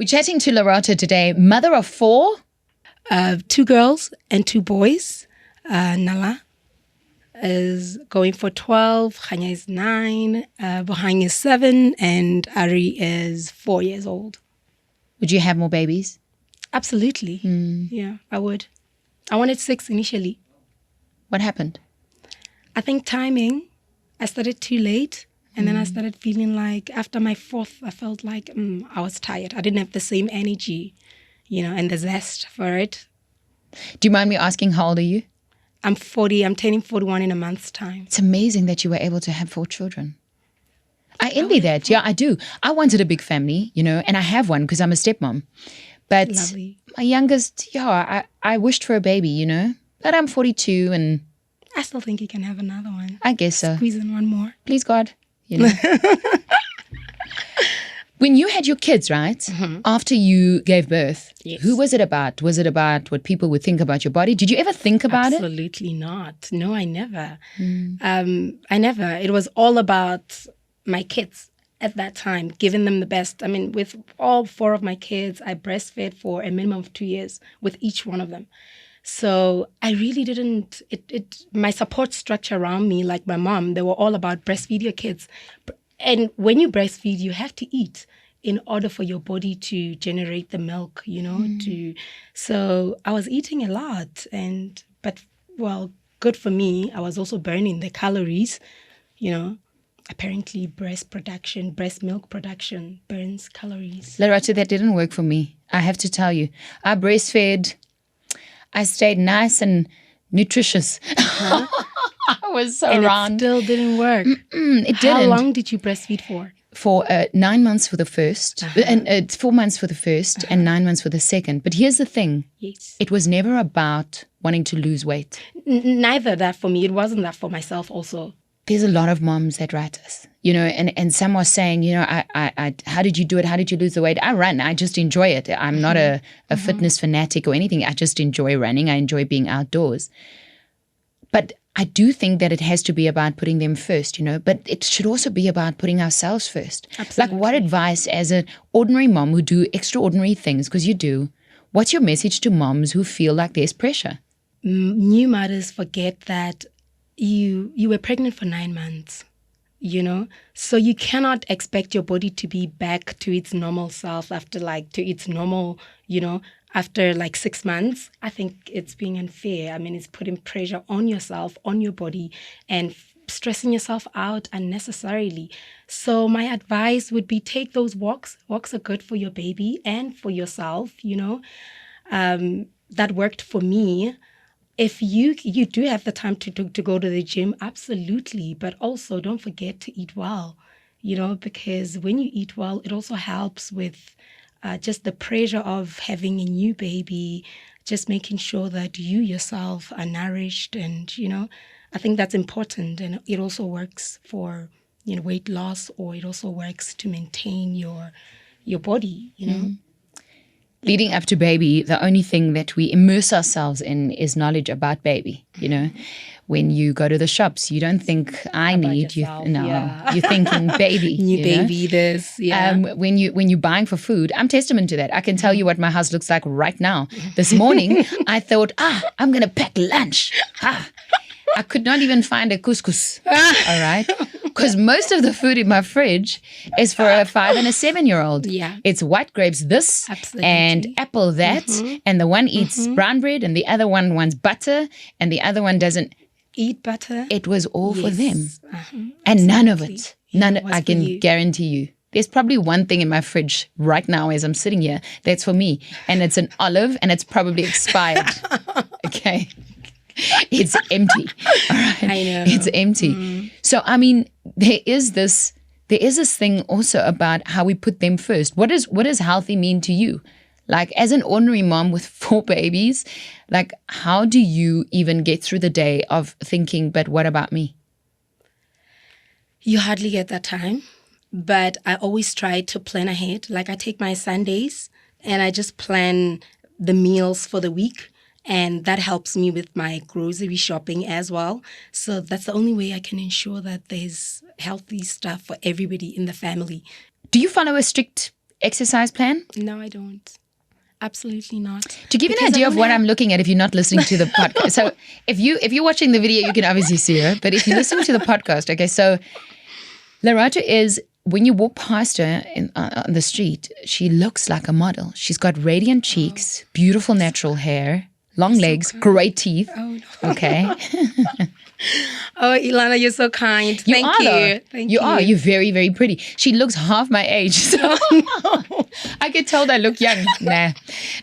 We're chatting to Lerato today, mother of 4. 2 girls and 2 boys. Nala is going for 12, Khanya is 9, Bohang is 7, and Ari is 4 years old. Would you have more babies? Absolutely. Yeah, I would. I wanted 6 initially. What happened? I think timing. I started too late. And then I started feeling like after my 4th, I felt like I was tired. I didn't have the same energy, and the zest for it. Do you mind me asking, how old are you? I'm 40. I'm turning 41 in a month's time. It's amazing that you were able to have 4 children. I envy that. Yeah, I do. I wanted a big family, and I have one because I'm a stepmom. But Lovely. my youngest, I wished for a baby, But I'm 42 and I still think you can have another one. I guess so. Squeeze in one more. Please, God. When you had your kids, right, after you gave birth, Yes. Who was it about? Was it about what people would think about your body? Did you ever think about it? Absolutely not. No, I never. I never. It was all about my kids at that time, giving them the best. I mean, with all 4 of my kids, I breastfed for a minimum of 2 years with each one of them. So I really didn't, my support structure around me, like my mom, they were all about breastfeed your kids. And when you breastfeed, you have to eat in order for your body to generate the milk, so I was eating a lot. But good for me. I was also burning the calories, Apparently breast milk production burns calories. Lerato, that didn't work for me. I have to tell you. I breastfed. I stayed nice and nutritious. I was so round. It still didn't work. It didn't. How long did you breastfeed for? For 9 months for the first, and 4 months for the first, and 9 months for the second. But here's the thing. Yes. It was never about wanting to lose weight. Neither that for me. It wasn't that for myself also. There's a lot of moms that write us, and some are saying, I how did you do it? How did you lose the weight? I run. I just enjoy it. I'm not a fitness fanatic or anything. I just enjoy running. I enjoy being outdoors. But I do think that it has to be about putting them first, but it should also be about putting ourselves first. Absolutely. Like, what advice as an ordinary mom who do extraordinary things, because you do, what's your message to moms who feel like there's pressure? New mothers forget that you were pregnant for 9 months, so you cannot expect your body to be back to its normal self after after 6 months. I think it's being unfair. I mean, it's putting pressure on yourself, on your body, and stressing yourself out unnecessarily. So my advice would be take those walks. Walks are good for your baby and for yourself, That worked for me. If you do have the time to go to the gym, absolutely. But also don't forget to eat well, because when you eat well, it also helps with just the pressure of having a new baby, just making sure that you yourself are nourished. And, I think that's important. And it also works for, weight loss, or it also works to maintain your body, Leading up to baby, the only thing that we immerse ourselves in is knowledge about baby, When you go to the shops, you don't think you're thinking baby. New baby, this, yeah. When you're buying for food, I'm testament to that. I can tell you what my house looks like right now. This morning, I thought, I'm going to pack lunch. I could not even find a couscous, all right? Because most of the food in my fridge is for a 5 and a 7-year-old. Yeah. It's white grapes this, absolutely, and apple that, and the one eats brown bread, and the other one wants butter, and the other one doesn't eat butter. It was all for them. And none of it, I can guarantee you. There's probably one thing in my fridge right now as I'm sitting here that's for me, and it's an olive, and it's probably expired. Okay. It's empty. All right. I know. It's empty. So, I mean, there is this thing also about how we put them first. What does healthy mean to you? Like, as an ordinary mom with 4 babies, like, how do you even get through the day of thinking, but what about me? You hardly get that time, but I always try to plan ahead. Like, I take my Sundays and I just plan the meals for the week. And that helps me with my grocery shopping as well. So that's the only way I can ensure that there's healthy stuff for everybody in the family. Do you follow a strict exercise plan? No, I don't. Absolutely not. To give you an Because I idea of don't what have- I'm looking at, if you're not listening to the podcast, so if you're watching the video, you can obviously see her. But if you're listening to the podcast, okay, so Lerato is, when you walk past her on the street, she looks like a model. She's got radiant cheeks, beautiful natural hair, long legs, great teeth. Oh, no. Okay, Oh, Ilana, you're so kind. Thank you. though. Thank You you. are. You're very, very pretty. She looks half my age. So I get told I look young. Nah,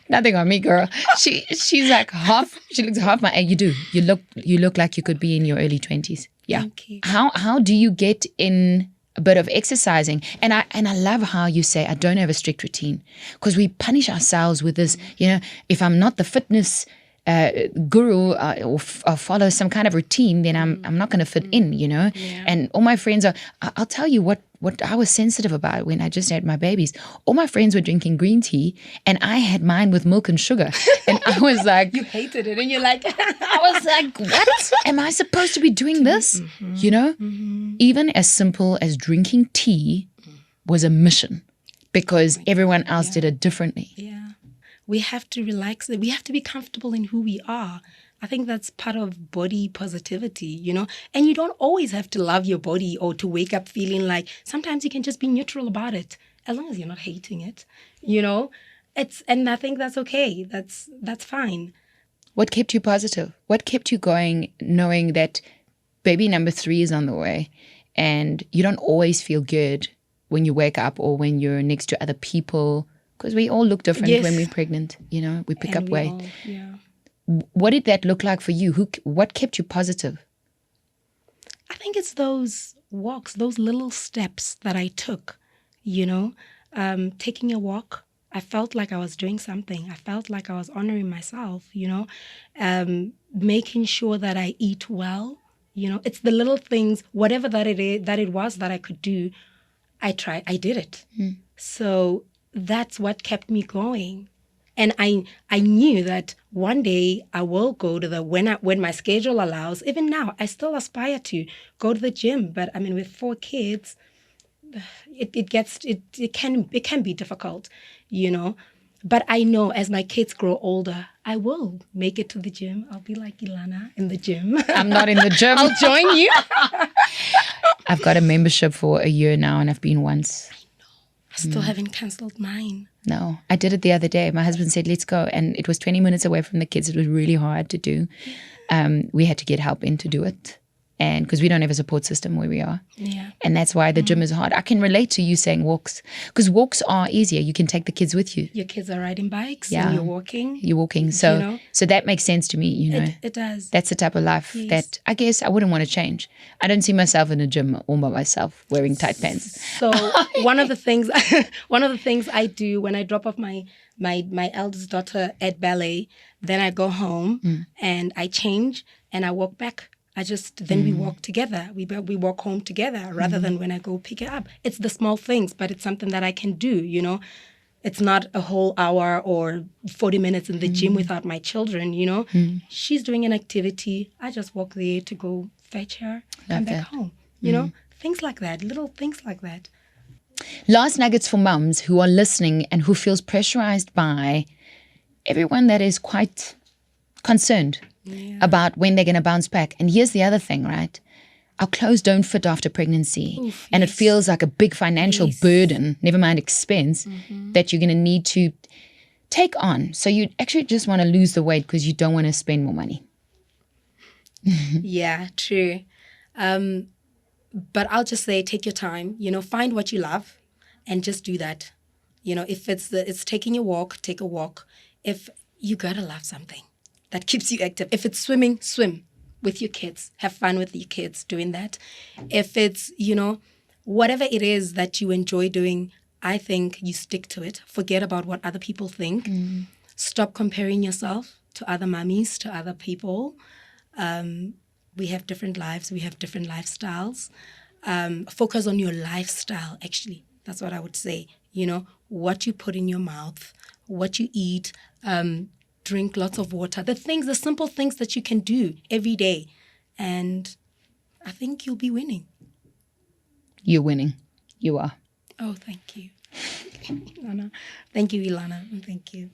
nothing on me, girl. She's like half. She looks half my age. You do. You look like you could be in your early 20s. Yeah. Thank you. How do you get in a bit of exercising? And I love how you say I don't have a strict routine, because we punish ourselves with this. If I'm not the fitness guru or follow some kind of routine, then I'm not going to fit in, Yeah. And all my friends are, I'll tell you what I was sensitive about when I just had my babies. All my friends were drinking green tea and I had mine with milk and sugar. And I was like, You hated it and you're like, I was like, what? Am I supposed to be doing this? Even as simple as drinking tea was a mission, because everyone else did it differently. yeah. We have to relax. We have to be comfortable in who we are. I think that's part of body positivity, And you don't always have to love your body or to wake up feeling like, sometimes you can just be neutral about it, as long as you're not hating it, And I think that's okay. That's fine. What kept you positive? What kept you going, knowing that baby number 3 is on the way and you don't always feel good when you wake up or when you're next to other people? Because we all look different Yes. when we're pregnant, we pick up weight. Yeah. What did that look like for you? What kept you positive? I think it's those walks, those little steps that I took, taking a walk. I felt like I was doing something. I felt like I was honoring myself, making sure that I eat well. It's the little things, whatever that it was that I could do, I did it. So that's what kept me going. And I knew that one day I will go to when my schedule allows. Even now, I still aspire to go to the gym. But I mean, with 4 kids, it can be difficult, But I know as my kids grow older, I will make it to the gym. I'll be like Ilana in the gym. I'm not in the gym. I'll join you. I've got a membership for a year now and I've been once. I still haven't cancelled mine. No, I did it the other day. My husband said, let's go. And it was 20 minutes away from the kids. It was really hard to do. We had to get help in to do it. And because we don't have a support system where we are. Yeah. And that's why the gym is hard. I can relate to you saying walks, because walks are easier. You can take the kids with you. Your kids are riding bikes Yeah. and you're walking. You're walking. So so that makes sense to me, It does. That's the type of life Yes. that I guess I wouldn't want to change. I don't see myself in a gym all by myself wearing tight pants. So one of the things I do when I drop off my eldest daughter at ballet, then I go home and I change and I walk back. Then we walk together. We walk home together rather than when I go pick it up. It's the small things, but it's something that I can do, It's not a whole hour or 40 minutes in the gym without my children, She's doing an activity. I just walk there to go fetch her, come back home, Things like that, little things like that. Last nuggets for mums who are listening and who feels pressurized by everyone that is quite concerned about when they're going to bounce back. And here's the other thing, right? Our clothes don't fit after pregnancy. Oof, and it feels like a big financial burden, never mind expense, that you're going to need to take on. So you actually just want to lose the weight because you don't want to spend more money. Yeah, true. But I'll just say, take your time, find what you love and just do that. If it's taking a walk, take a walk. If you got to love something that keeps you active. If it's swimming, swim with your kids. Have fun with your kids doing that. If it's, whatever it is that you enjoy doing, I think you stick to it. Forget about what other people think. Stop comparing yourself to other mummies, to other people. We have different lives. We have different lifestyles. Focus on your lifestyle, actually. That's what I would say. What you put in your mouth, what you eat, drink lots of water, the simple things that you can do every day. And I think you'll be winning. You're winning. You are. Oh, thank you. No, no. Thank you, Ilana. Thank you.